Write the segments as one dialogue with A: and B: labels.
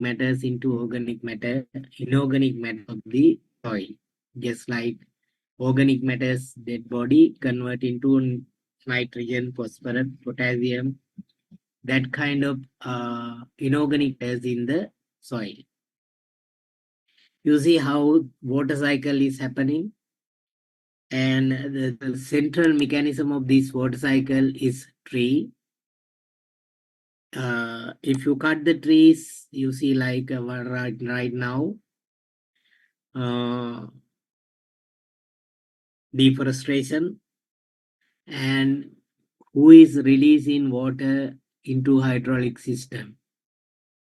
A: matters into organic matter, inorganic matter of the soil. Just like organic matters, dead body convert into nitrogen, phosphorus, potassium, that kind of inorganic matters in the soil. You see how water cycle is happening, and the central mechanism of this water cycle is tree. If you cut the trees, you see like right now, deforestation, and who is releasing water into hydraulic system.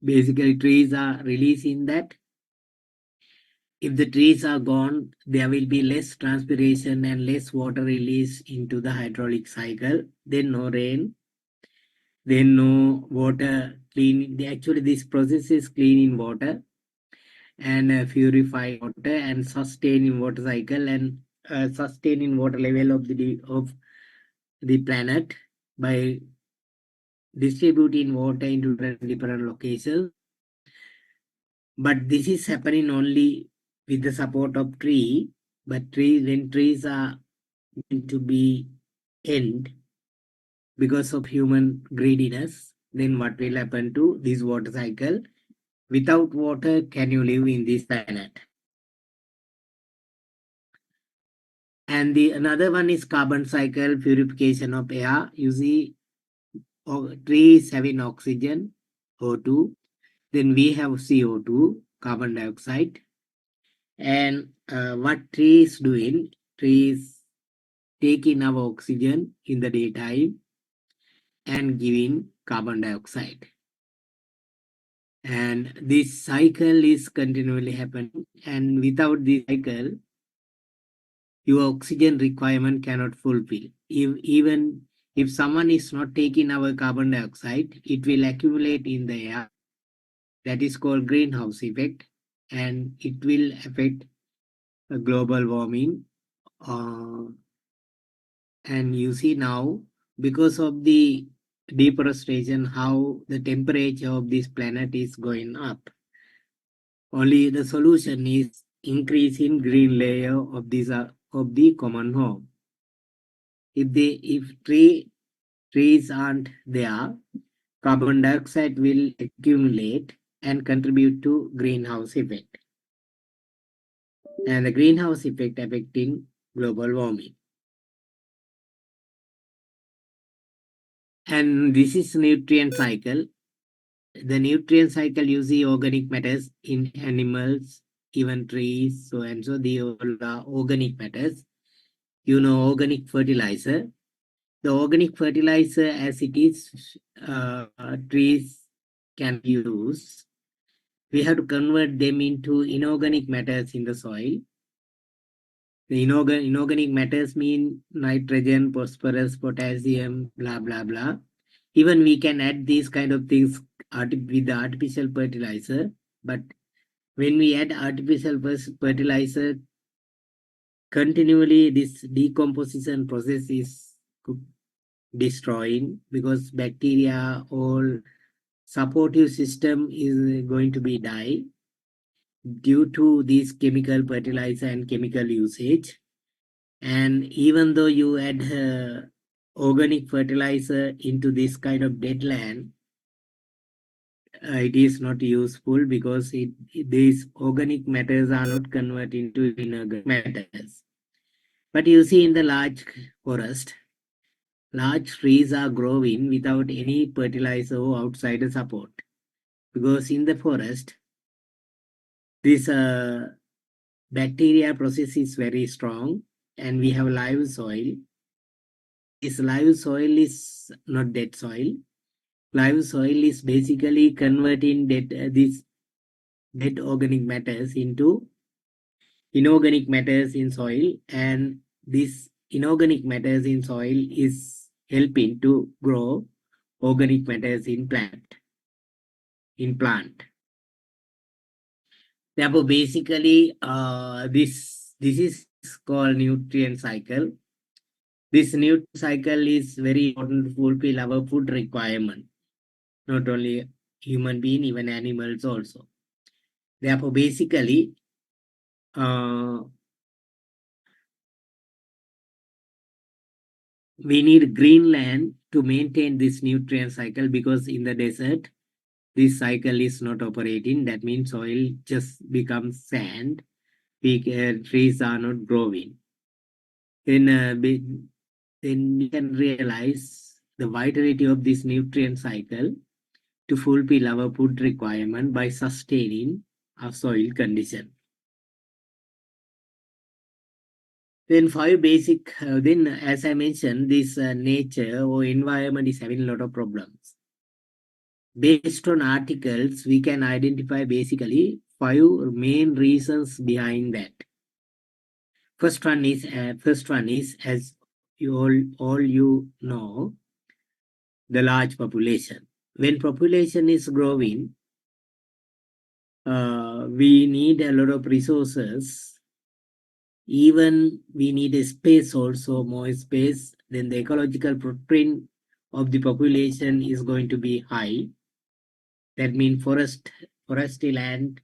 A: Basically, trees are releasing that. If the trees are gone, there will be less transpiration and less water release into the hydraulic cycle. Then no rain, then no water clean. Actually, this process is cleaning water and purify water and sustaining water cycle and sustaining water level of the planet by distributing water into different locations. But this is happening only with the support of tree. But when trees are going to be end because of human greediness, then what will happen to this water cycle? Without water, can you live in this planet? And the another one is carbon cycle, purification of air. You see, trees having oxygen, O2. Then we have CO2, carbon dioxide. And what trees doing? Trees taking our oxygen in the daytime and giving carbon dioxide. And this cycle is continually happening. And without this cycle, your oxygen requirement cannot fulfill. Even if someone is not taking our carbon dioxide, it will accumulate in the air. That is called greenhouse effect, and it will affect global warming. And you see now, because of the deforestation, how the temperature of this planet is going up. Only the solution is increasing green layer of this of the common home. If trees aren't there, carbon dioxide will accumulate and contribute to greenhouse effect. And the greenhouse effect affecting global warming. And this is nutrient cycle. The nutrient cycle, you see organic matters in animals, even trees, so and so, the organic matters. You know, organic fertilizer. The organic fertilizer, as it is, trees can use. We have to convert them into inorganic matters in the soil. The inorganic matters mean nitrogen, phosphorus, potassium, blah, blah, blah. Even we can add these kind of things with the artificial fertilizer. But when we add artificial fertilizer, continually this decomposition process is destroying, because bacteria or supportive system is going to be die due to this chemical fertilizer and chemical usage. And even though you add organic fertilizer into this kind of dead land, it is not useful, because these organic matters are not converted into inorganic matters. But you see, in the large forest, large trees are growing without any fertilizer or outsider support, because in the forest, this bacteria process is very strong, and we have live soil. This live soil is not dead soil. Live soil is basically converting these dead organic matters into inorganic matters in soil, and this inorganic matters in soil is helping to grow organic matters in plant. Therefore, basically, this is called nutrient cycle. This nutrient cycle is very important to fulfill our food requirement. Not only human being, even animals also. Therefore, basically, we need green land to maintain this nutrient cycle, because in the desert, this cycle is not operating. That means soil just becomes sand. Trees are not growing. Then, then you can realize the vitality of this nutrient cycle to fulfill our food requirement by sustaining our soil condition. Then five basic, then as I mentioned, this nature or environment is having a lot of problems. Based on articles, we can identify basically 5 main reasons behind that. First one is as you all you know, the large population. When population is growing, we need a lot of resources. Even we need a space also, more space. Then the ecological footprint of the population is going to be high. That means forestry land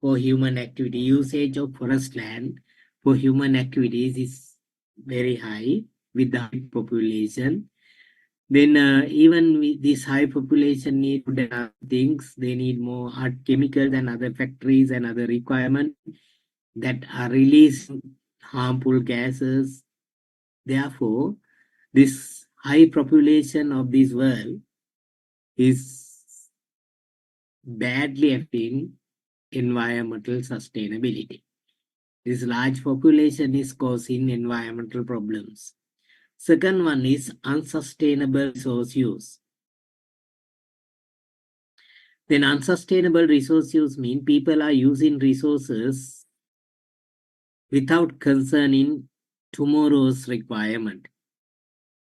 A: for human activity, usage of forest land for human activities is very high with the high population. Then even with this high population need things, they need more hard chemicals and other factories and other requirements that are releasing harmful gases. Therefore, this high population of this world is badly affecting environmental sustainability. This large population is causing environmental problems. Second one is unsustainable resource use. Then unsustainable resource use means people are using resources without concerning tomorrow's requirement.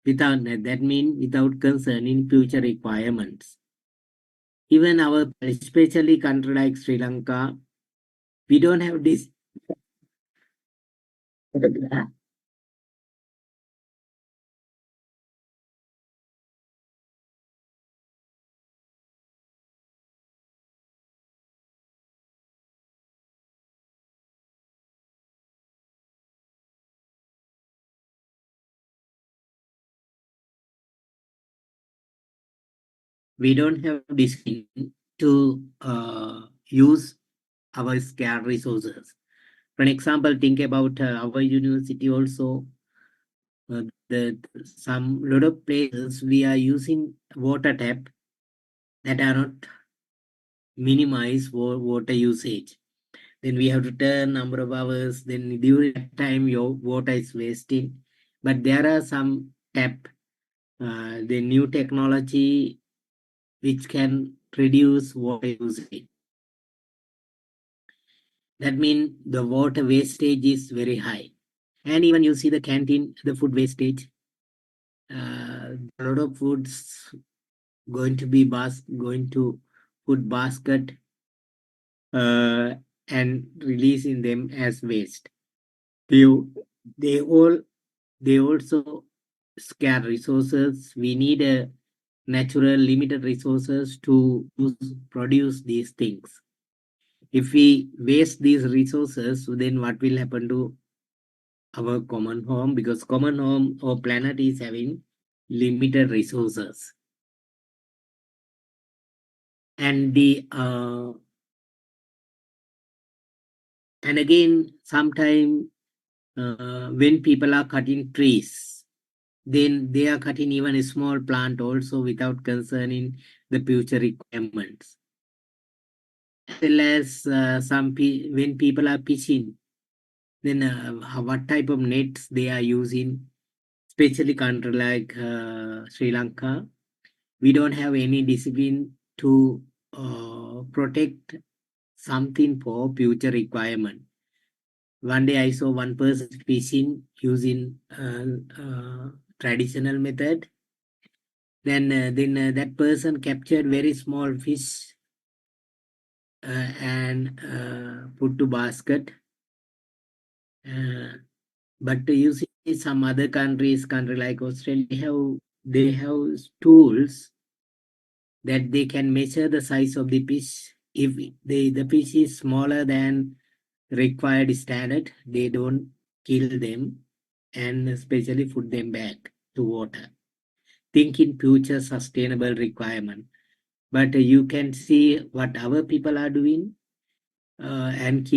A: That means without concerning future requirements. Even our, especially country like Sri Lanka, we don't have this. We don't have discipline to use our scarce resources. For example, think about our university also. Some lot of places we are using water tap that are not minimize water usage. Then we have to turn number of hours. Then during that time, your water is wasting. But there are some tap, the new technology which can reduce water usage. That means the water wastage is very high. And even you see the canteen, the food wastage. A lot of foods going to food basket and releasing them as waste. They also scare resources. We need a natural limited resources to produce these things. If we waste these resources, then what will happen to our common home? Because common home or planet is having limited resources. And and again, sometime when people are cutting trees, then they are cutting even a small plant also without concerning the future requirements. As well as when people are fishing, then what type of nets they are using, especially country like Sri Lanka, we don't have any discipline to protect something for future requirement. One day I saw one person fishing using traditional method. Then that person captured very small fish and put to basket. But you see some other country like Australia, they have tools that they can measure the size of the fish. If the fish is smaller than required standard, they don't kill them and especially put them back to water. Think in future sustainable requirement. But you can see what our people are doing and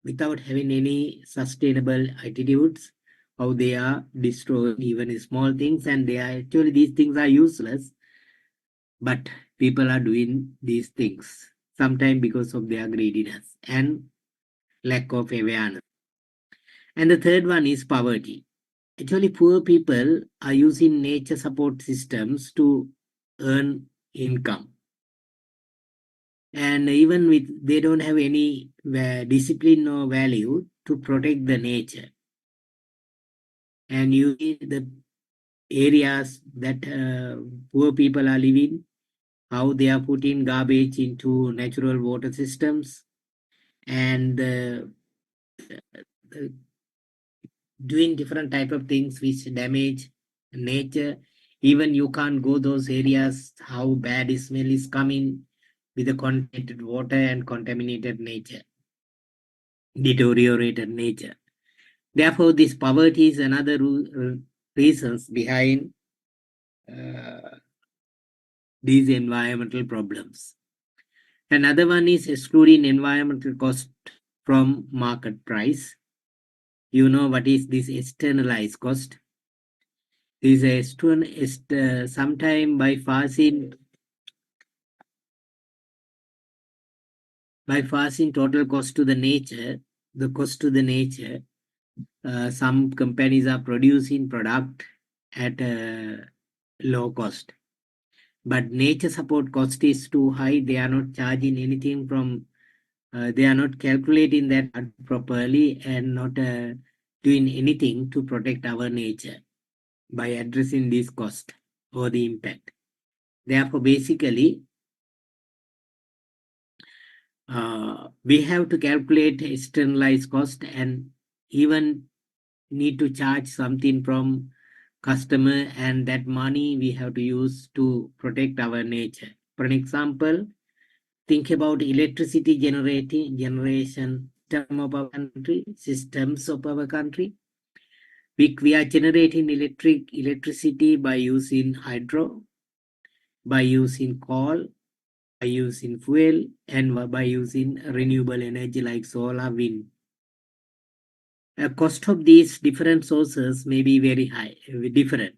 A: without having any sustainable attitudes, how they are destroying even small things, and they are actually these things are useless, but people are doing these things sometimes because of their greediness and lack of awareness. And the third one is poverty. Actually, poor people are using nature support systems to earn income. And even with they don't have any discipline or value to protect the nature. And you see the areas that poor people are living, how they are putting garbage into natural water systems and doing different type of things which damage nature. Even you can't go those areas, how bad smell is coming with the contaminated water and contaminated nature, deteriorated nature. Therefore, this poverty is another reasons behind uh, these environmental problems. Another one is excluding environmental cost from market price. You know what is this externalized cost? This is sometime by passing total cost to the nature, the cost to the nature. Some companies are producing product at a low cost, but nature support cost is too high. They are not charging anything from. They are not calculating that properly and not doing anything to protect our nature by addressing this cost or the impact. Therefore, basically, we have to calculate externalized cost and even need to charge something from customer, and that money we have to use to protect our nature. For an example, think about electricity generation system of our country, systems of our country. We are generating electricity by using hydro, by using coal, by using fuel, and by using renewable energy like solar, wind. The cost of these different sources may be very high, different.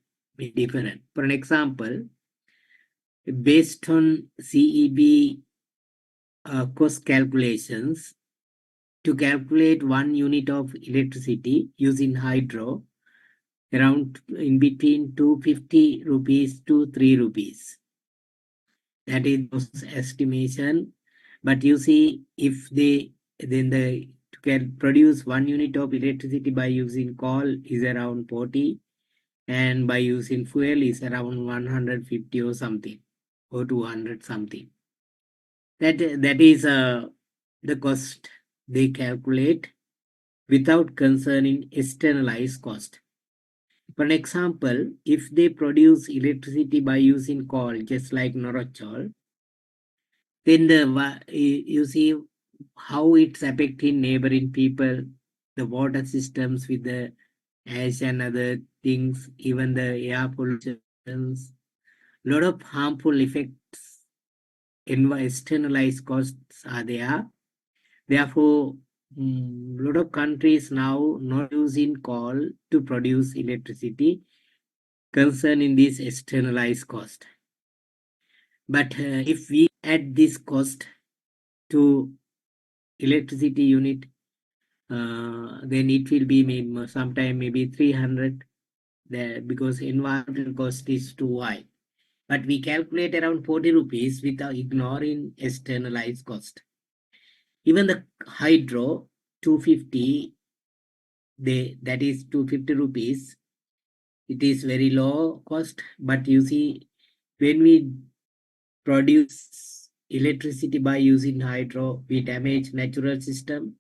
A: For an example, based on CEB cost calculations, to calculate 1 unit of electricity using hydro, around in between 250 rupees to 3 rupees. That is estimation. But you see, if they can produce 1 unit of electricity by using coal is around 40, and by using fuel is around 150 or something, or 200 something. That is the cost they calculate without concerning externalized cost. For an example, if they produce electricity by using coal, just like Norachol, then you see how it's affecting neighboring people, the water systems with the ash and other things, even the air pollutions, lot of harmful effects, externalized costs are there. Therefore, lot of countries now not using coal to produce electricity, concerning this externalized cost. But if we add this cost to electricity unit, then it will be maybe sometime maybe 300 there, because environmental cost is too high. But we calculate around 40 rupees without ignoring externalized cost. Even the hydro 250, that is 250 rupees. It is very low cost, but you see, when we produce electricity by using hydro, we damage natural system,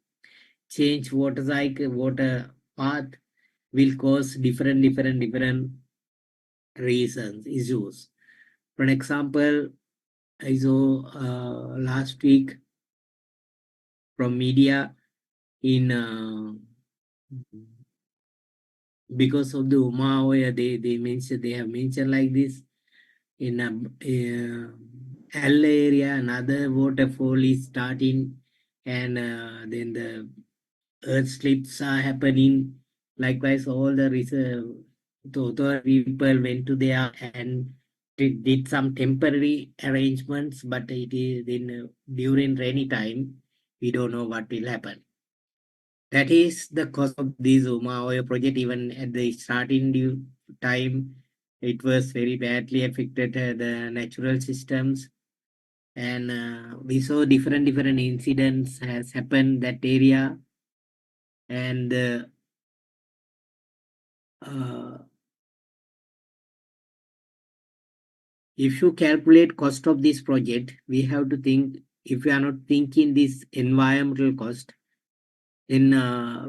A: change water cycle, water path, will cause different reasons, issues. For an example, I saw last week from media in because of the Uma Oya, they have mentioned like this in L area, another waterfall is starting, and then the earth slips are happening. Likewise, all the reserve, the authority people went to there and did some temporary arrangements, but it is in during rainy time, we don't know what will happen. That is the cause of this Uma Oya project. Even at the starting time, it was very badly affected the natural systems, and we saw different incidents has happened that area, and uh, if you calculate cost of this project, we have to think, if we are not thinking this environmental cost, then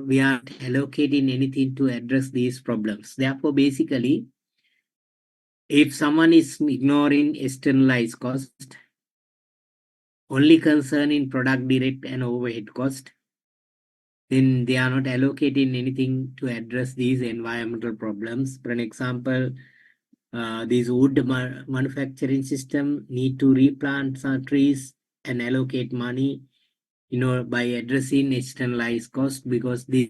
A: we are not allocating anything to address these problems. Therefore, basically, if someone is ignoring externalized cost, only concerning product direct and overhead cost, then they are not allocating anything to address these environmental problems. For an example, this wood manufacturing system need to replant some trees and allocate money, by addressing externalized cost, because the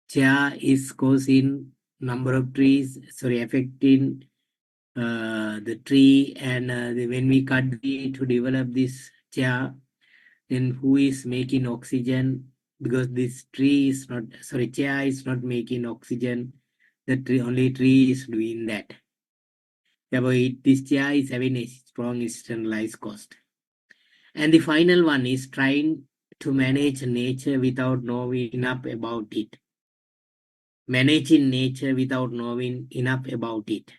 A: chair is causing number of trees, sorry, affecting the tree, and when we cut the tree to develop this chair, then who is making oxygen? Because this tree is not, sorry, chair is not making oxygen. The tree, only tree is doing that. Therefore, this chair is having a strong externalized cost. And the final one is trying to manage nature without knowing enough about it. Managing nature without knowing enough about it.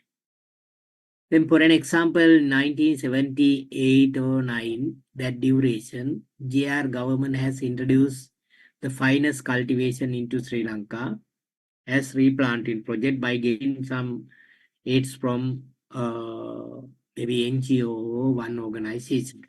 A: Then, for an example, 1978 or 9, that duration, JR government has introduced the finest cultivation into Sri Lanka as replanting project by getting some aids from maybe NGO or one organization.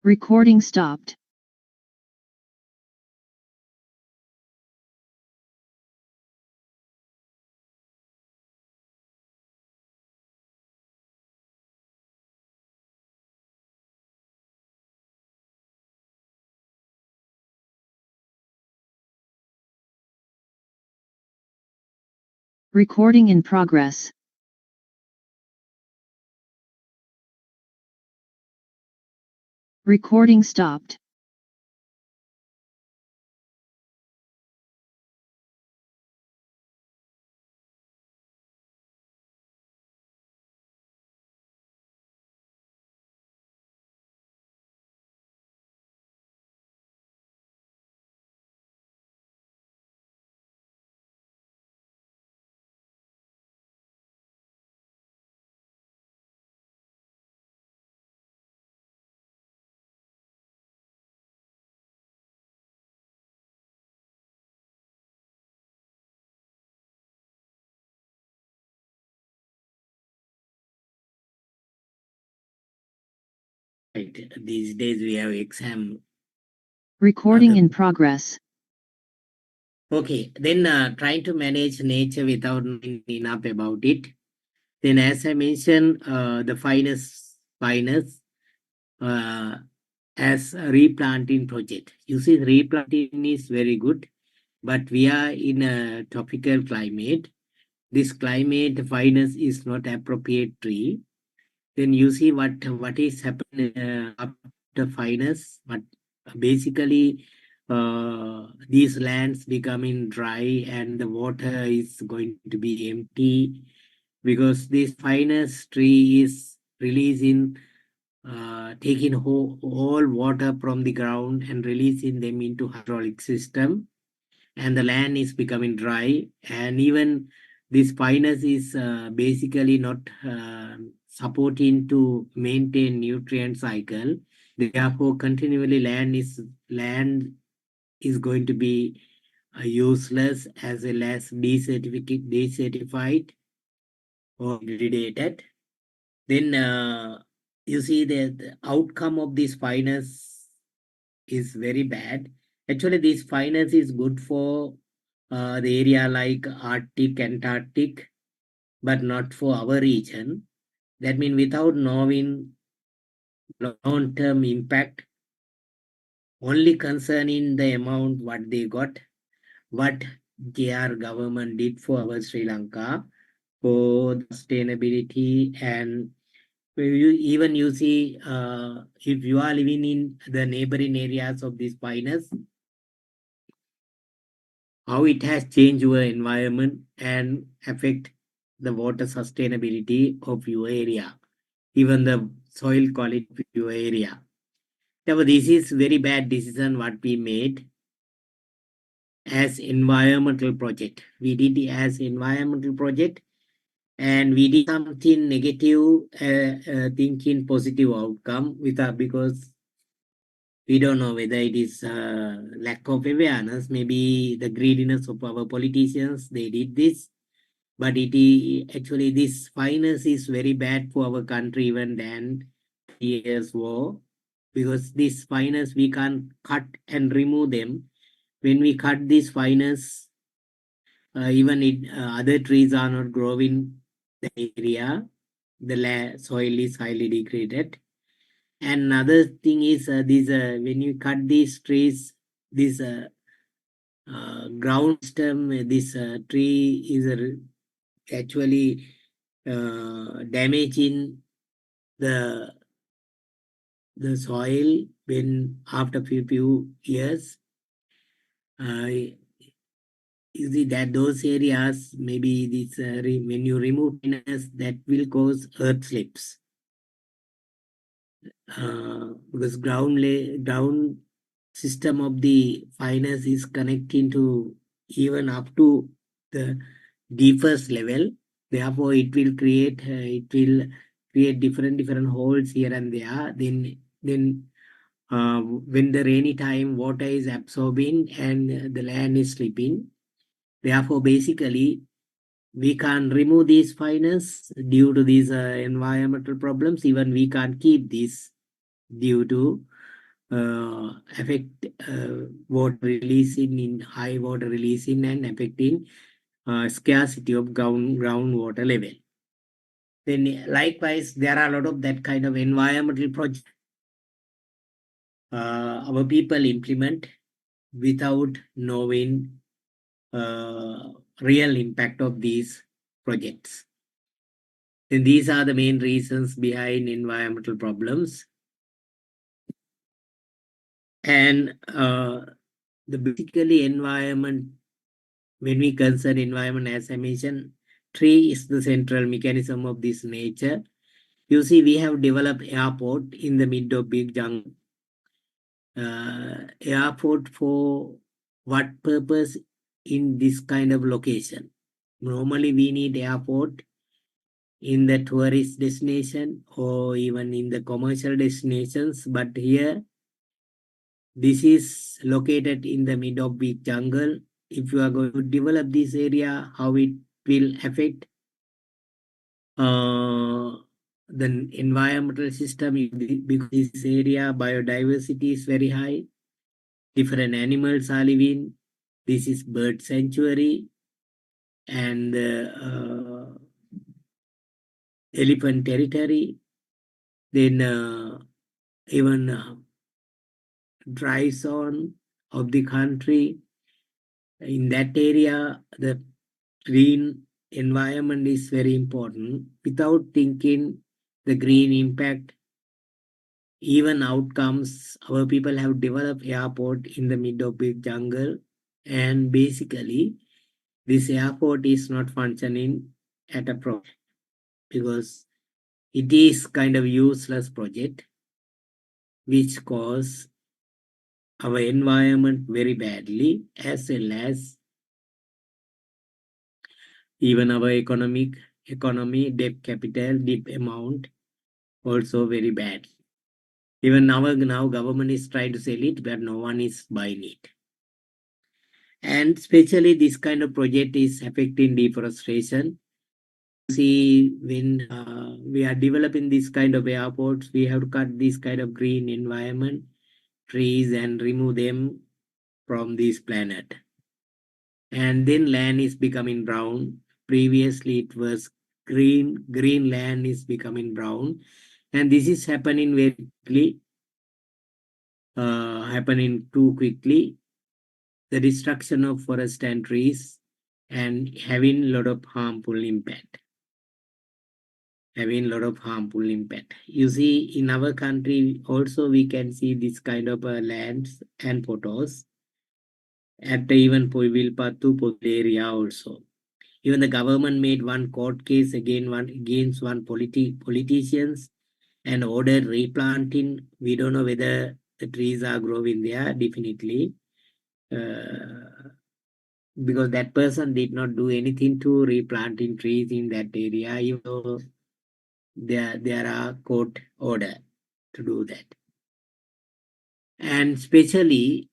B: Recording stopped. Recording in progress. Recording stopped.
A: Right. These days we have exam.
B: Recording
A: Other-
B: in progress.
A: Okay, then trying to manage nature without knowing enough about it. Then, as I mentioned, the finest as a replanting project. You see, replanting is very good, but we are in a tropical climate. This climate finest is not appropriate tree. Then you see what is happening after finest. But basically, these lands becoming dry and the water is going to be empty because this finest tree is releasing taking all water from the ground and releasing them into hydraulic system, and the land is becoming dry, and even this finance is basically not supporting to maintain nutrient cycle. Therefore continually land is going to be useless as well as decertified or degradated. Then you see the outcome of this finance is very bad. Actually, this finance is good for the area like Arctic, Antarctic, but not for our region. That means without knowing long-term impact, only concerning the amount what they got, what their government did for our Sri Lanka for sustainability. And even you see, if you are living in the neighboring areas of this finance, how it has changed your environment and affect the water sustainability of your area, even the soil quality of your area. Therefore, this is very bad decision what we made as environmental project. We did it as environmental project, and we did something negative, thinking positive outcome with because we don't know whether it is lack of awareness, maybe the greediness of our politicians, they did this. But actually this finance is very bad for our country even than years war, because this finance we can't cut and remove them. When we cut this finance, even other trees are not growing the area, the soil is highly degraded. And another thing is when you cut these trees, this ground stem, this tree is actually damaging the soil when after few years. You see that those areas maybe this when you remove finance, that will cause earth slips. Because ground system of the finance is connecting to even up to the deepest level. Therefore, it will create different holes here and there. Then when the rainy time, water is absorbing and the land is slipping. Therefore, basically, we can't remove these finance due to these environmental problems. Even we can't keep this due to affect water releasing in high water releasing and affecting scarcity of groundwater level. Then likewise, there are a lot of that kind of environmental projects our people implement without knowing real impact of these projects. And these are the main reasons behind environmental problems. And the basically environment, when we consider environment, as I mentioned, tree is the central mechanism of this nature. You see, we have developed airport in the mid of big jungle. Airport for what purpose in this kind of location? Normally, we need airport in the tourist destination or even in the commercial destinations, but here this is located in the mid of big jungle. If you are going to develop this area, how it will affect the environmental system, because this area biodiversity is very high, different animals are living. This is bird sanctuary and elephant territory. Then even dry zone of the country. In that area, the green environment is very important. Without thinking the green impact, even outcomes, our people have developed airport in the mid of big jungle, and basically this airport is not functioning at a pro because it is kind of useless project which cause our environment very badly, as well as even our economy, debt capital, debt amount also very bad. Even now government is trying to sell it, but no one is buying it. And especially this kind of project is affecting deforestation. See, when we are developing this kind of airports, we have to cut this kind of green environment, trees, and remove them from this planet. And then land is becoming brown. Previously it was green land is becoming brown, and this is happening very quickly, happening too quickly. The destruction of forest and trees and having a lot of harmful impact. You see, in our country also we can see this kind of lands and photos at even Poivilpattu area also. Even the government made one court case against one politicians and ordered replanting. We don't know whether the trees are growing there, definitely. Because that person did not do anything to replanting trees in that area, even though there are court order to do that. And especially,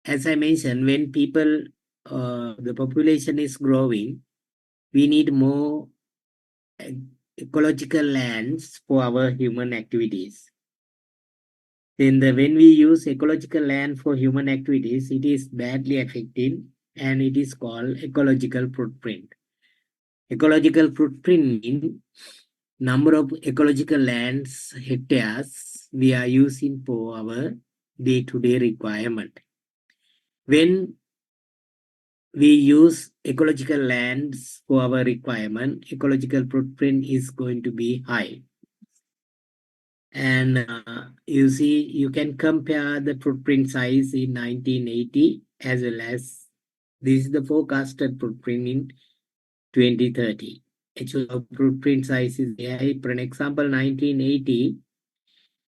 A: as I mentioned, when people, the population is growing, we need more ecological lands for our human activities. Then when we use ecological land for human activities, it is badly affecting, and it is called ecological footprint. Ecological footprint means number of ecological lands, hectares, we are using for our day-to-day requirement. When we use ecological lands for our requirement, ecological footprint is going to be high. And you see, you can compare the footprint size in 1980 as well as this is the forecasted footprint in 2030. Actually, our footprint size is there. For an example, 1980,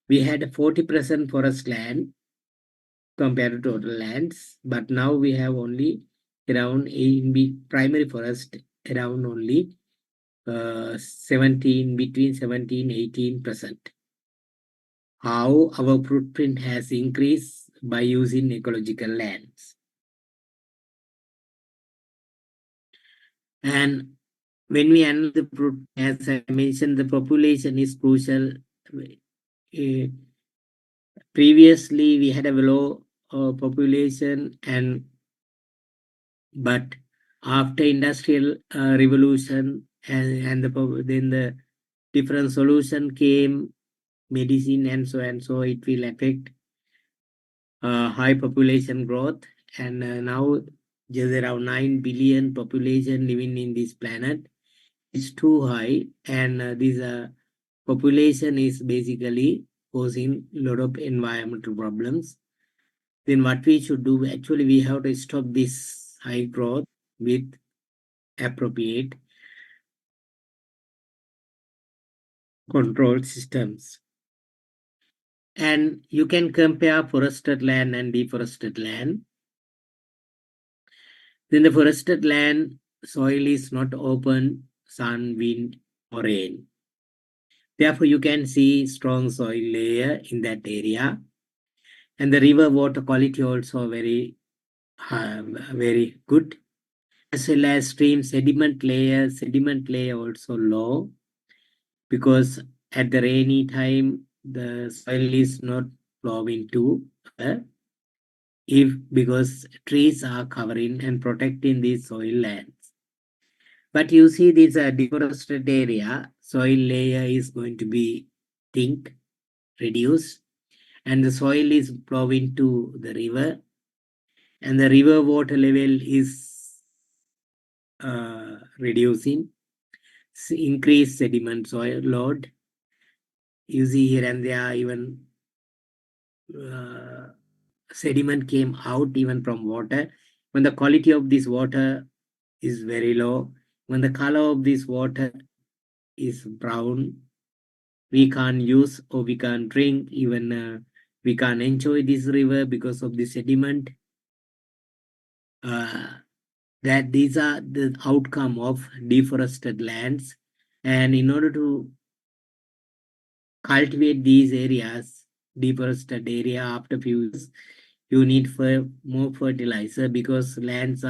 A: we had 40% forest land compared to total lands, but now we have only around in primary forest around only 17-18%. How our footprint has increased by using ecological lands. And when we analyze the, as I mentioned, the population is crucial previously we had a low population, but after industrial revolution and then the different solution came, medicine and so it will affect high population growth, and now just around 9 billion population living in this planet. It's too high, and this population is basically causing a lot of environmental problems. Then what we should do, actually we have to stop this high growth with appropriate control systems. And you can compare forested land and deforested land. Then the forested land soil is not open, sun, wind, or rain. Therefore, you can see strong soil layer in that area. And the river water quality also very good. As well as stream sediment layer also low, because at the rainy time, the soil is not flowing to because trees are covering and protecting these soil lands. But you see this deforested area, soil layer is going to be thick, reduced, and the soil is flowing to the river, and the river water level is reducing, increased sediment soil load. You see here and there even sediment came out even from water. When the quality of this water is very low, when the color of this water is brown, we can't use or we can't drink, even we can't enjoy this river because of the sediment. That these are the outcome of deforested lands, and in order to cultivate these areas, deforested area, after few years, you need for more fertilizer, because land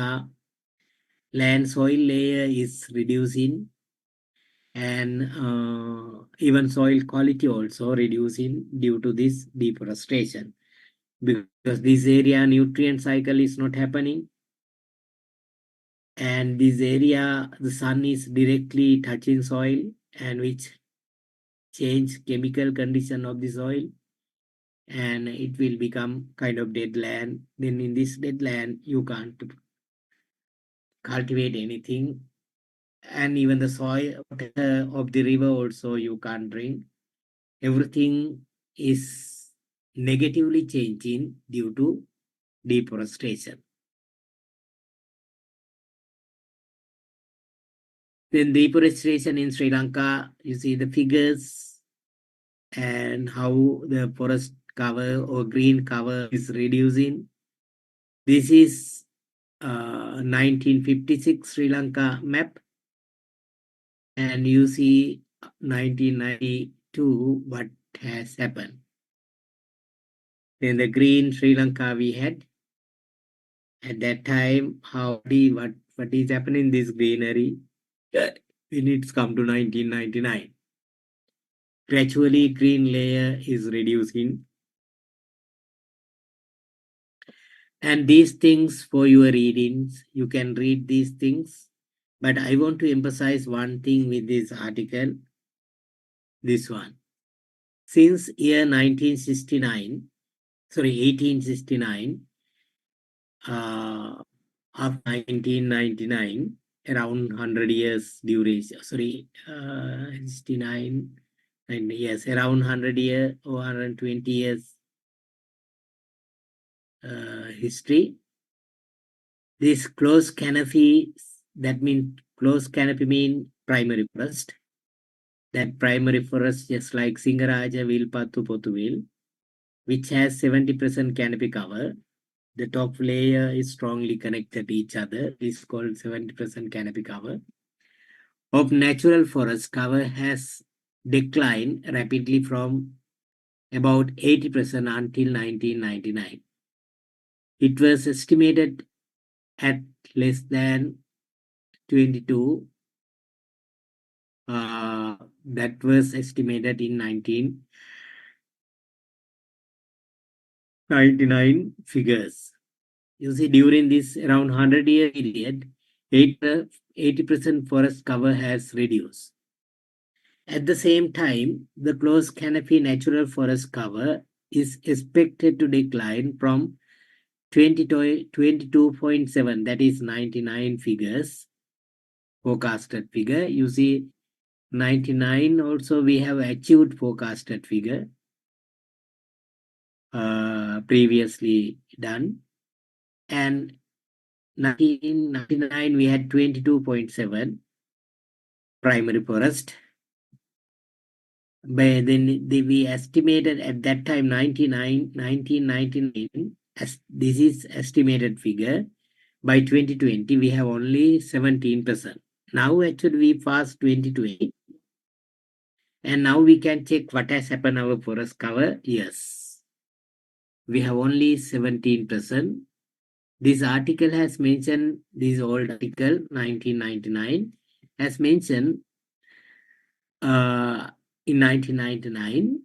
A: soil layer is reducing, and even soil quality also reducing due to this deforestation, because this area nutrient cycle is not happening, and this area the sun is directly touching soil, and which change chemical condition of the soil, and it will become kind of dead land. Then in this dead land you can't cultivate anything, and even the soil of the river also you can't drink. Everything is negatively changing due to deforestation. Then deforestation in Sri Lanka, you see the figures and how the forest cover or green cover is reducing. This is 1956 Sri Lanka map, and you see 1992 what has happened. Then the green Sri Lanka we had at that time, what is happening in this greenery when it's come to 1999. Gradually green layer is reducing, and these things for your readings, you can read these things, but I want to emphasize one thing with this article, this one. Since year 1869, of 1999, around 100 years duration, 69, and yes, around 100 years or 120 years history. This closed canopy, that means closed canopy mean primary forest. That primary forest, just like Singaraja Vilpattu Potuvil, which has 70% canopy cover. The top layer is strongly connected to each other. This is called 70% canopy cover. Of natural forest cover has declined rapidly from about 80% until 1999. It was estimated at less than 22. That was estimated in 99 figures. You see, during this around 100-year period, 80% forest cover has reduced. At the same time, the close canopy natural forest cover is expected to decline from 22.7, that is 99 figures, forecasted figure. You see, 99 also we have achieved forecasted figure previously done, and 1999 we had 22.7 primary forest. But then we estimated at that time 1999 as this is estimated figure. By 2020 we have only 17%. Now actually we passed 2020, and now we can check what has happened our forest cover. Yes, we have only 17%. This article has mentioned, this old article 1999 has mentioned in 1999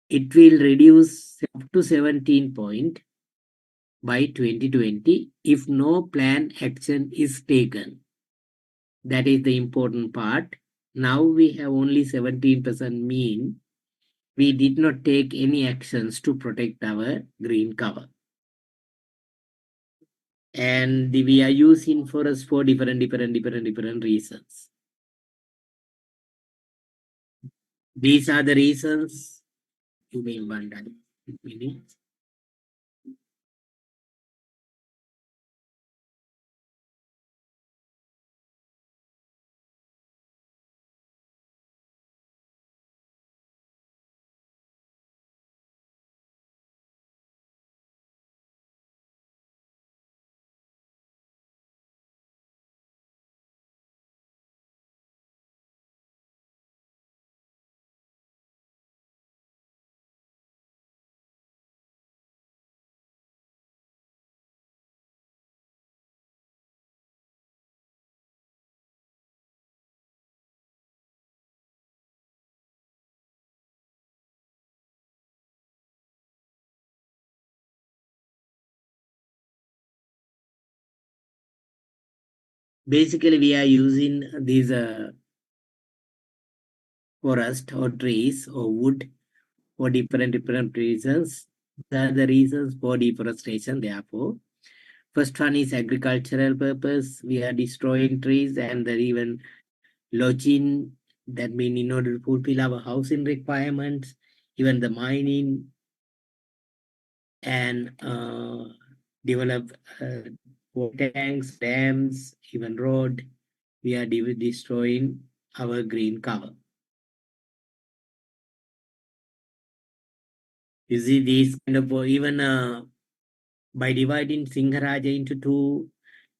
A: it will reduce up to 17 point by 2020 if no plan action is taken. That is the important part. Now we have only 17%, mean we did not take any actions to protect our green cover. And we are using forest for different reasons. These are the reasons. You mean one minute. Basically, we are using these forest or trees or wood for different reasons. These are the reasons for deforestation. Therefore, first one is agricultural purpose. We are destroying trees, and there even lodging. That means in order to fulfill our housing requirements, even the mining and develop water tanks, dams, even road, we are destroying our green cover. You see these kind of even by dividing Singharaja into two,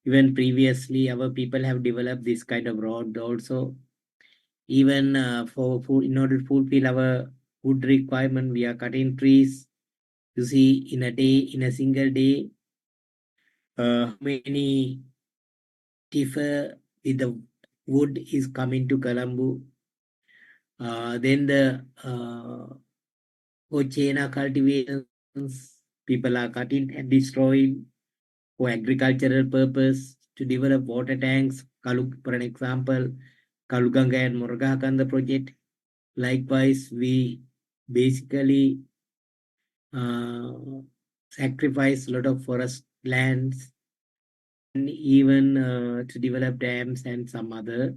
A: even previously our people have developed this kind of road also. Even in order to fulfill our food requirement, we are cutting trees. You see, in a single day, how many differ with the wood is coming to Colombo. Then the Ochena cultivations, people are cutting and destroying for agricultural purpose to develop water tanks. For an example, Kaluganga and Morgahakanda project. Likewise, we basically sacrifice a lot of forest lands, and even to develop dams and some other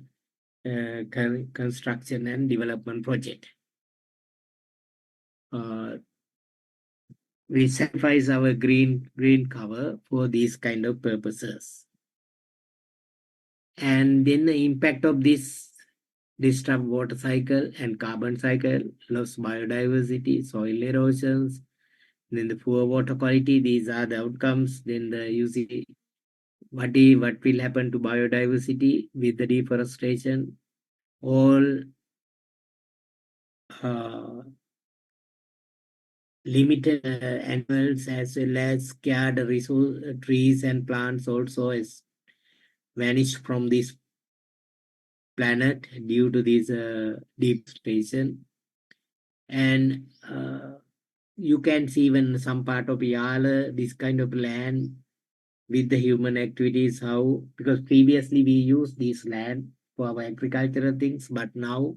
A: construction and development project. We sacrifice our green cover for these kind of purposes. And then the impact of this disrupt water cycle and carbon cycle, loss biodiversity, soil erosions, then the poor water quality. These are the outcomes. Then the UC, what will happen to biodiversity with the deforestation? All limited animals as well as scarce resource trees and plants also is vanished from this planet due to this deforestation. And you can see even some part of Yala, this kind of land with the human activities, how, because previously we used this land for our agricultural things, but now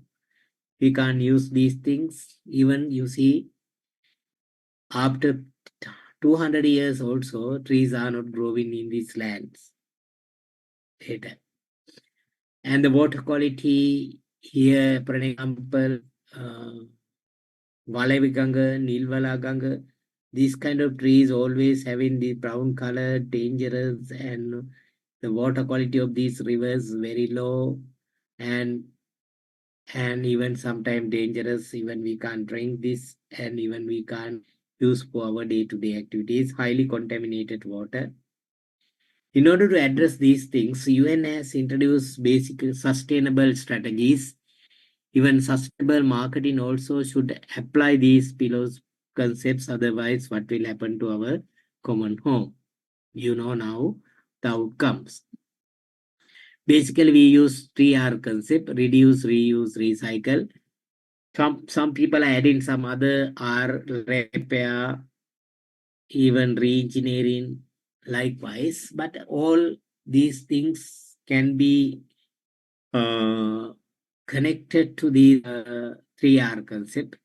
A: we can't use these things. Even you see, after 200 years also, trees are not growing in these lands later. And the water quality here, for example, Valavikanga, Nilvalaganga, these kind of trees always having the brown color, dangerous, and the water quality of these rivers very low, and even sometimes dangerous. Even we can't drink this, and even we can't use for our day-to-day activities. Highly contaminated water. In order to address these things, UN has introduced basic sustainable strategies. Even sustainable marketing also should apply these pillows concepts. Otherwise, what will happen to our common home? You know now the outcomes. Basically, we use 3R concept: reduce, reuse, recycle. Some people are adding some other R, repair, even re-engineering likewise. But all these things can be connected to the 3R concept.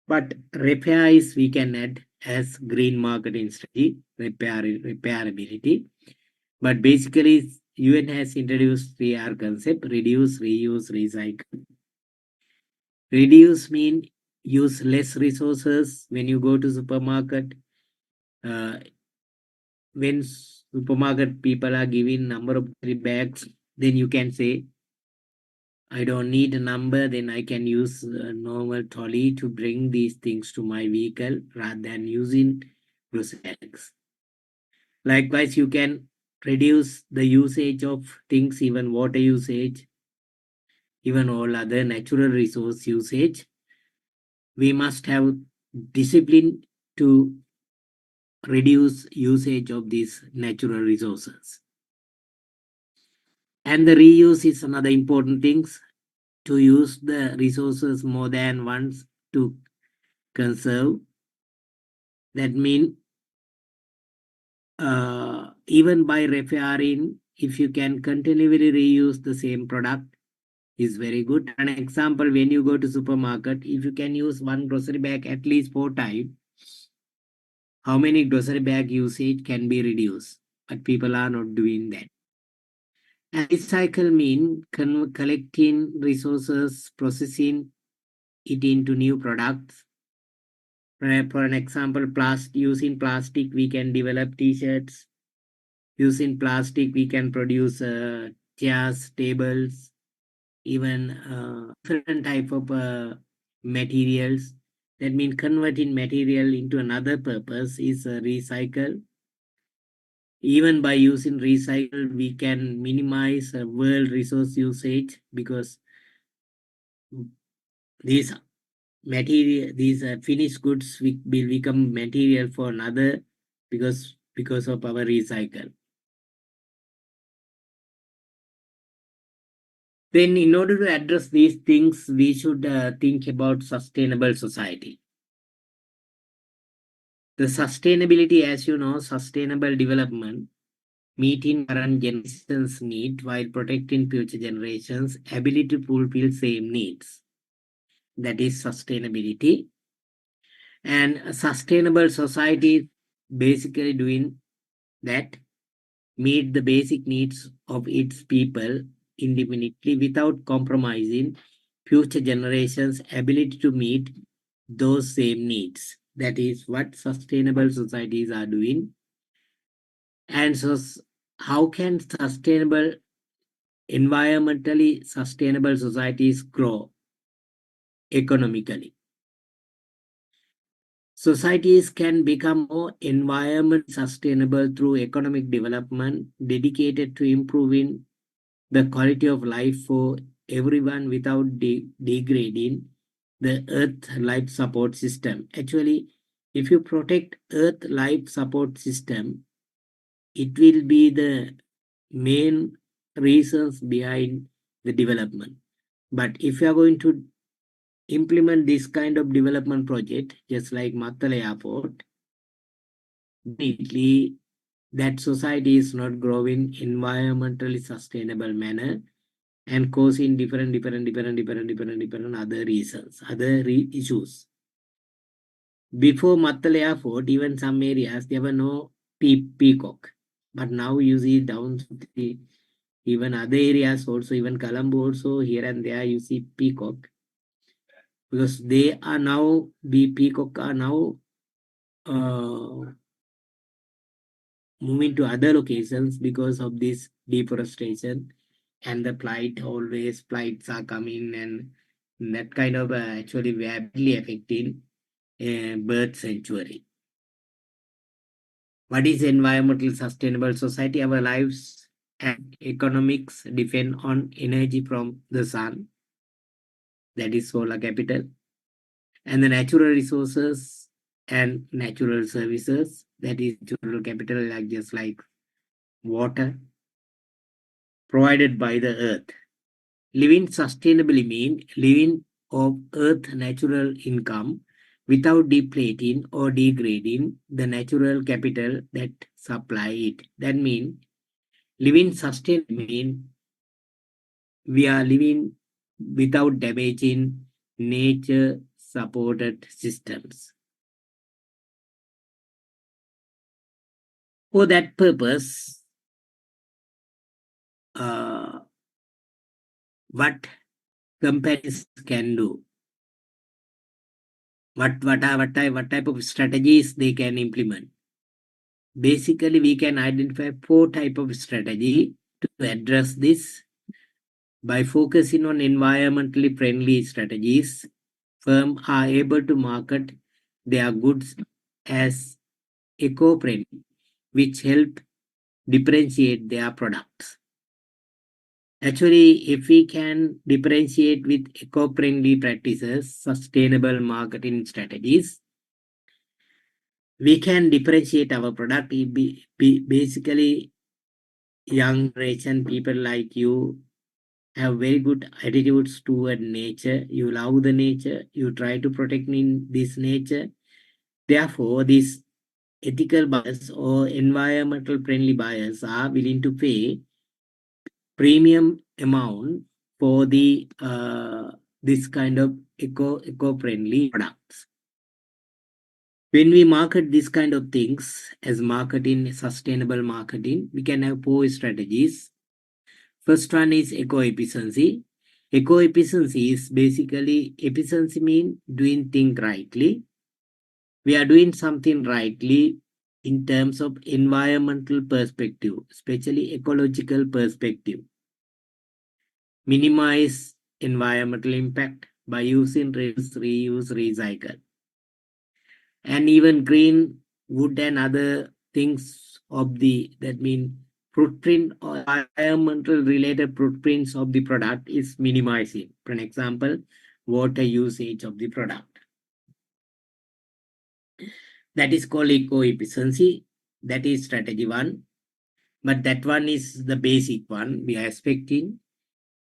A: But repair is we can add as green marketing strategy, repairability. But basically, UN has introduced 3R concept: reduce, reuse, recycle. Reduce mean use less resources. When you go to supermarket, when supermarket people are giving number of bags, then you can say, I don't need a number, then I can use a normal trolley to bring these things to my vehicle rather than using grocery bags. Likewise, you can reduce the usage of things, even water usage, even all other natural resource usage. We must have discipline to reduce usage of these natural resources. And the reuse is another important thing, to use the resources more than once to conserve. That means even by repairing, if you can continually reuse the same product, is very good. An example, when you go to supermarket, if you can use one grocery bag at least 4 times, how many grocery bag usage can be reduced? But people are not doing that. And recycle mean collecting resources, processing it into new products. For an example, using plastic, we can develop t-shirts. Using plastic, we can produce chairs, tables, even different type of materials. That means converting material into another purpose is recycle. Even by using recycle, we can minimize world resource usage, because these finished goods will become material for another, because of our recycle. Then, in order to address these things, we should think about sustainable society. The sustainability, as you know, sustainable development, meeting current generations' need while protecting future generations' ability to fulfill same needs. That is sustainability. And a sustainable society basically doing that, meet the basic needs of its people independently without compromising future generations' ability to meet those same needs. That is what sustainable societies are doing. And so, how can environmentally sustainable societies grow economically? Societies can become more environment sustainable through economic development dedicated to improving the quality of life for everyone without degrading the Earth life support system. Actually, if you protect Earth life support system, it will be the main reasons behind the development. But if you are going to implement this kind of development project, just like Mattala Airport, definitely that society is not growing environmentally sustainable manner and causing different other reasons, issues. Before Mattala Airport, even some areas, there were no peacock. But now you see down the, even other areas also, even Colombo also, here and there you see peacock. Because they are now, the peacock are now moving to other locations because of this deforestation and the flights are coming, and that kind of actually badly affecting bird sanctuary. What is environmental sustainable society? Our lives and economics depend on energy from the sun, that is solar capital, and the natural resources and natural services, that is natural capital, like just like water, provided by the earth. Living sustainably means living of earth natural income without depleting or degrading the natural capital that supply it. That means living sustainably means we are living without damaging nature supported systems. For that purpose, what companies can do, what type of strategies they can implement. Basically, we can identify 4 type of strategy to address this. By focusing on environmentally friendly strategies, firms are able to market their goods as eco-friendly, which help differentiate their products. Actually, if we can differentiate with eco-friendly practices, sustainable marketing strategies, we can differentiate our product. Basically, young generation people like you have very good attitudes toward nature. You love the nature. You try to protect in this nature. Therefore, these ethical buyers or environmental friendly buyers are willing to pay premium amount for the this kind of eco-friendly products. When we market this kind of things as marketing, sustainable marketing, we can have 4 strategies. First one is eco-efficiency. Eco-efficiency is basically, efficiency means doing things rightly. We are doing something rightly in terms of environmental perspective, especially ecological perspective. Minimize environmental impact by using reuse, recycle. And even green wood and other things of the, that mean footprint or environmental related footprints of the product is minimizing. For an example, water usage of the product. That is called eco-efficiency. That is strategy 1. But that one is the basic one we are expecting.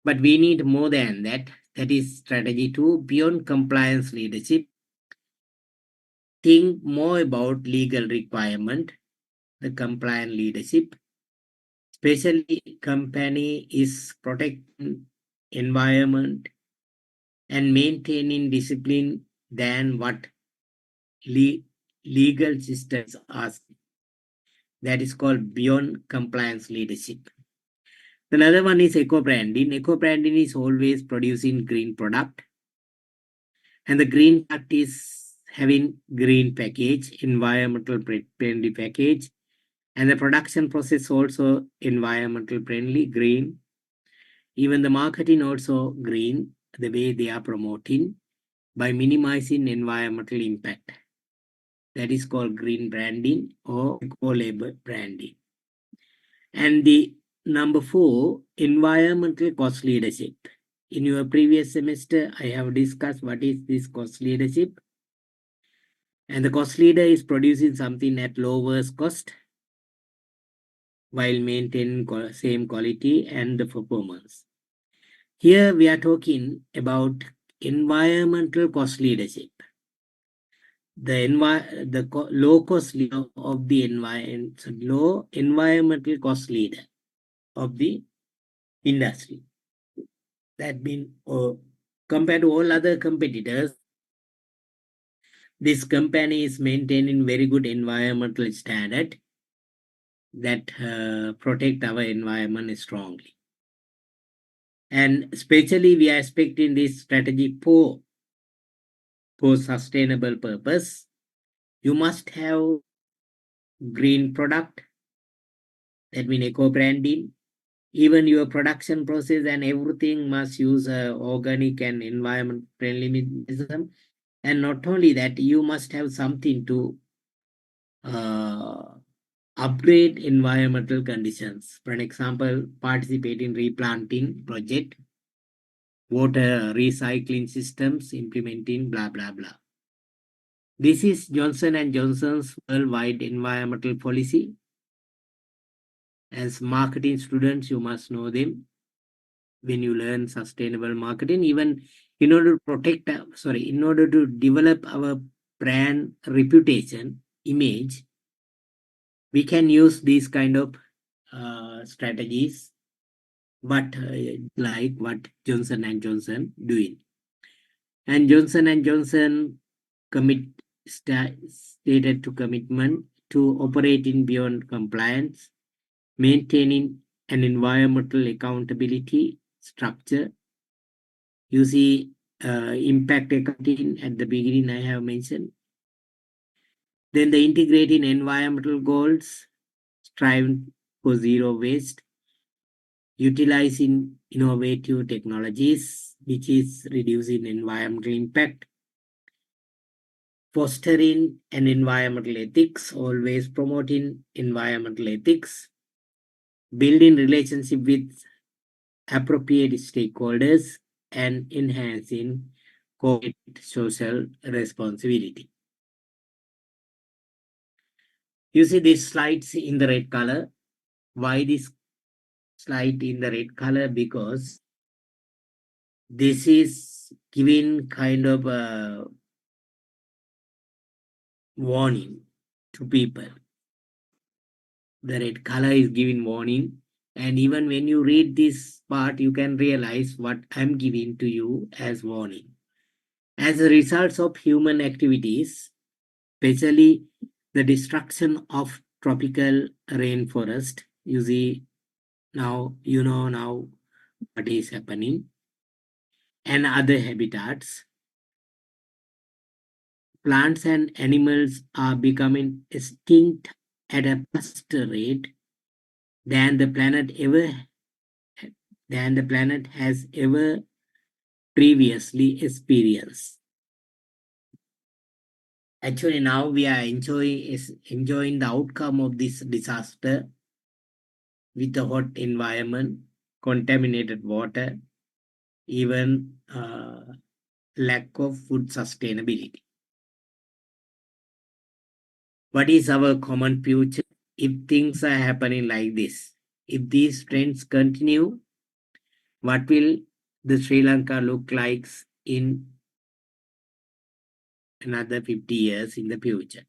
A: But we need more than that. That is strategy 2, beyond compliance leadership. Think more about legal requirement, the compliant leadership. Especially company is protecting environment and maintaining discipline than what legal systems ask. That is called beyond compliance leadership. Another one is eco-branding. Eco-branding is always producing green product. And the green product is having green package, environmental friendly package. And the production process also environmental friendly, green. Even the marketing also green, the way they are promoting by minimizing environmental impact. That is called green branding or eco-label branding. And the number 4, environmental cost leadership. In your previous semester, I have discussed what is this cost leadership. And the cost leader is producing something at lowest cost while maintaining same quality and the performance. Here we are talking about environmental cost leadership. The low cost leader of the environment, low environmental cost leader of the industry. That means compared to all other competitors, this company is maintaining very good environmental standard that protect our environment strongly. And especially we are expecting this strategy for sustainable purpose. You must have green product, that means eco branding. Even your production process and everything must use organic and environment friendly mechanism. And not only that, you must have something to upgrade environmental conditions. For an example, participate in replanting project, water recycling systems, implementing blah, blah, blah. This is Johnson & Johnson's worldwide environmental policy. As marketing students, you must know them. When you learn sustainable marketing, even in order to protect, in order to develop our brand reputation, image, we can use these kind of strategies, but like what Johnson & Johnson doing. And Johnson & Johnson stated to commitment to operating beyond compliance, maintaining an environmental accountability structure. You see impact accounting at the beginning I have mentioned. Then the integrating environmental goals, striving for zero waste, utilizing innovative technologies, which is reducing environmental impact, fostering an environmental ethics, always promoting environmental ethics, building relationship with appropriate stakeholders, and enhancing corporate social responsibility. You see these slides in the red color. Why this slide in the red color? Because this is giving kind of a warning to people. The red color is giving warning, and even when you read this part, you can realize what I'm giving to you as warning. As a result of human activities, especially the destruction of tropical rainforest, you see now, you know now what is happening, and other habitats, plants and animals are becoming extinct at a faster rate than the planet has ever previously experienced. Actually, now we are enjoying the outcome of this disaster with the hot environment, contaminated water, even lack of food sustainability. What is our common future if things are happening like this? If these trends continue, what will the Sri Lanka look like in another 50 years in the future?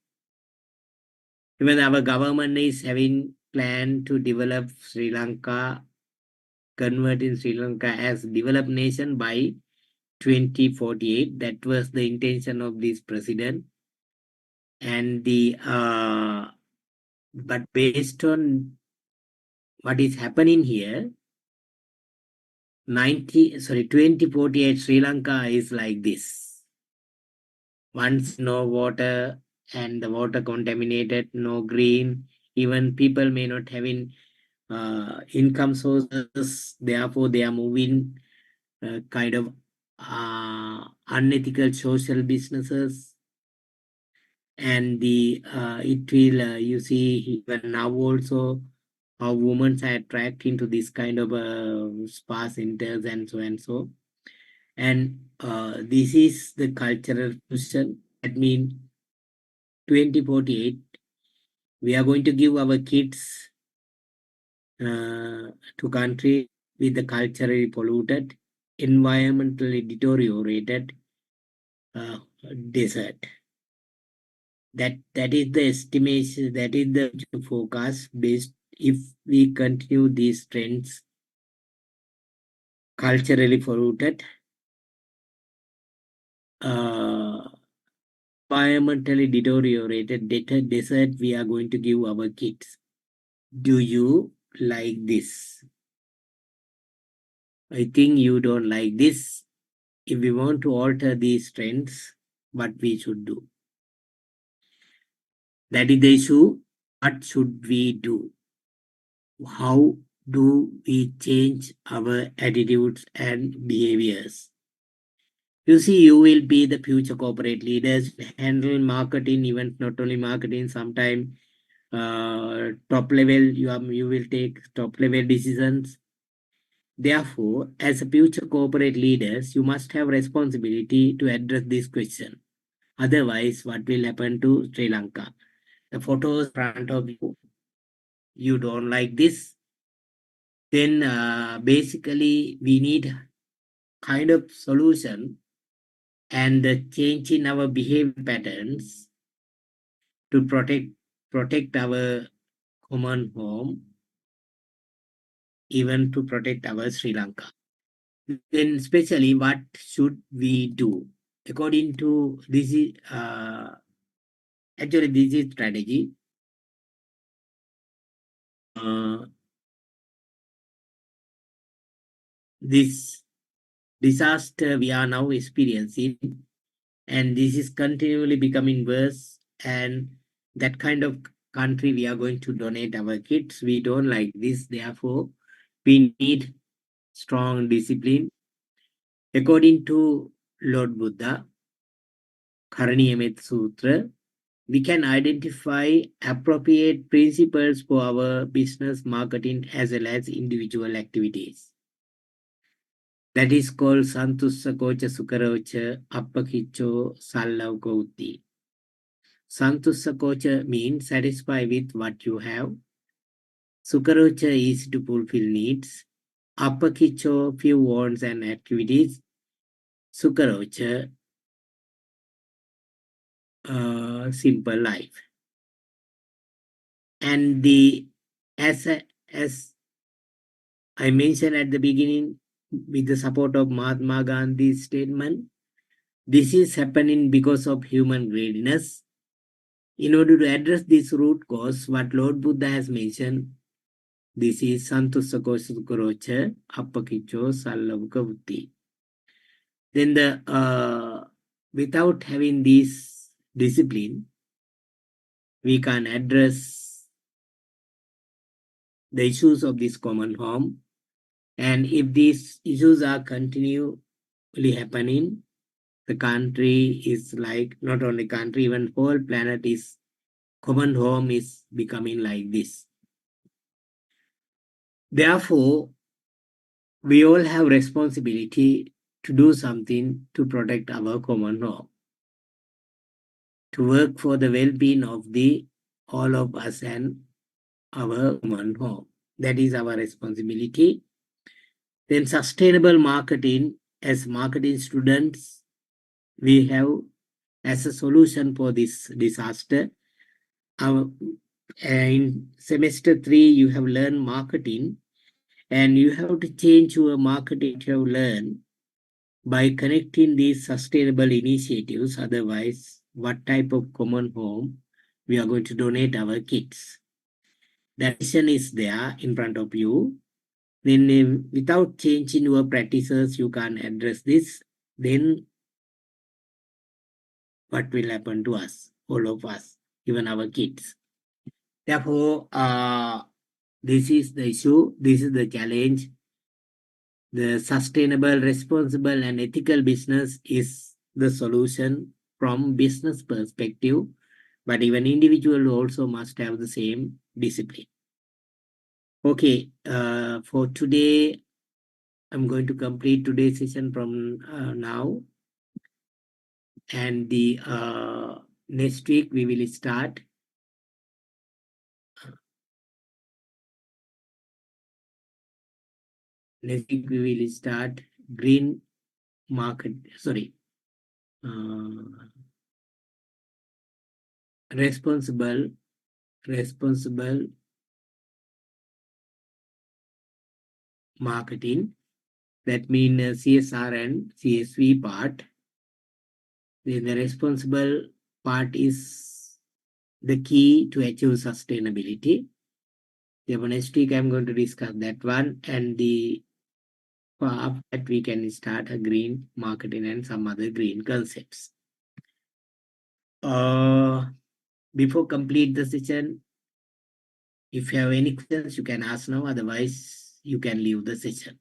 A: Even our government is having plan to develop Sri Lanka, converting Sri Lanka as developed nation by 2048. That was the intention of this president. And but based on what is happening here, 2048 Sri Lanka is like this. Once no water and the water contaminated, no green, even people may not having income sources, therefore they are moving kind of unethical social businesses, and the it will you see even now also how women are attracted into this kind of spa centers and so and so. And this is the cultural fusion. That means 2048, we are going to give our kids to country with the culturally polluted, environmentally deteriorated desert. That is the estimation, that is the forecast based if we continue these trends culturally rooted, environmentally deteriorated desert we are going to give our kids. Do you like this? I think you don't like this. If we want to alter these trends, what we should do? That is the issue. What should we do? How do we change our attitudes and behaviors? You see, you will be the future corporate leaders, handle marketing, even not only marketing, sometimes top level, you will take top level decisions. Therefore, as a future corporate leaders, you must have responsibility to address this question. Otherwise, what will happen to Sri Lanka? The photos in front of you, you don't like this, then basically we need kind of solution and the change in our behavior patterns to protect our common home, even to protect our Sri Lanka. Then especially what should we do? According to this is actually this is strategy. This disaster we are now experiencing, and this is continually becoming worse, and that kind of country we are going to donate our kids. We don't like this, therefore we need strong discipline. According to Lord Buddha, Karaniyamet Sutra, we can identify appropriate principles for our business, marketing, as well as individual activities. That is called Santussa Kocha Sukarocha Appakicho Sallavkauti. Santussa Kocha means satisfied with what you have. Sukarocha is to fulfill needs. Appakicho few wants and activities. Sukarocha simple life. And as I mentioned at the beginning, with the support of Mahatma Gandhi's statement, this is happening because of human greediness. In order to address this root cause, what Lord Buddha has mentioned, this is Santussakosukorocha Appakicho Sallavkavutti. Then without having this discipline, we can address the issues of this common home. And if these issues are continually happening, the country is like, not only country, even whole planet is, common home is becoming like this. Therefore, we all have responsibility to do something to protect our common home, to work for the well-being of all of us and our common home. That is our responsibility. Then sustainable marketing, as marketing students, we have as a solution for this disaster. In semester 3, you have learned marketing, and you have to change your marketing you have learned by connecting these sustainable initiatives. Otherwise, what type of common home we are going to donate our kids? The vision is there in front of you. Then without changing your practices, you can't address this. Then what will happen to us, all of us, even our kids? Therefore, this is the issue, this is the challenge. The sustainable, responsible, and ethical business is the solution from business perspective, but even individual also must have the same discipline. Okay, for today, I'm going to complete today's session from now. And the next week we will start. Next week we will start green market, responsible marketing. That means CSR and CSV part. Then the responsible part is the key to achieve sustainability. Therefore, next week I'm going to discuss that one, and after that we can start a green marketing and some other green concepts. Before complete the session, if you have any questions, you can ask now. Otherwise, you can leave the session.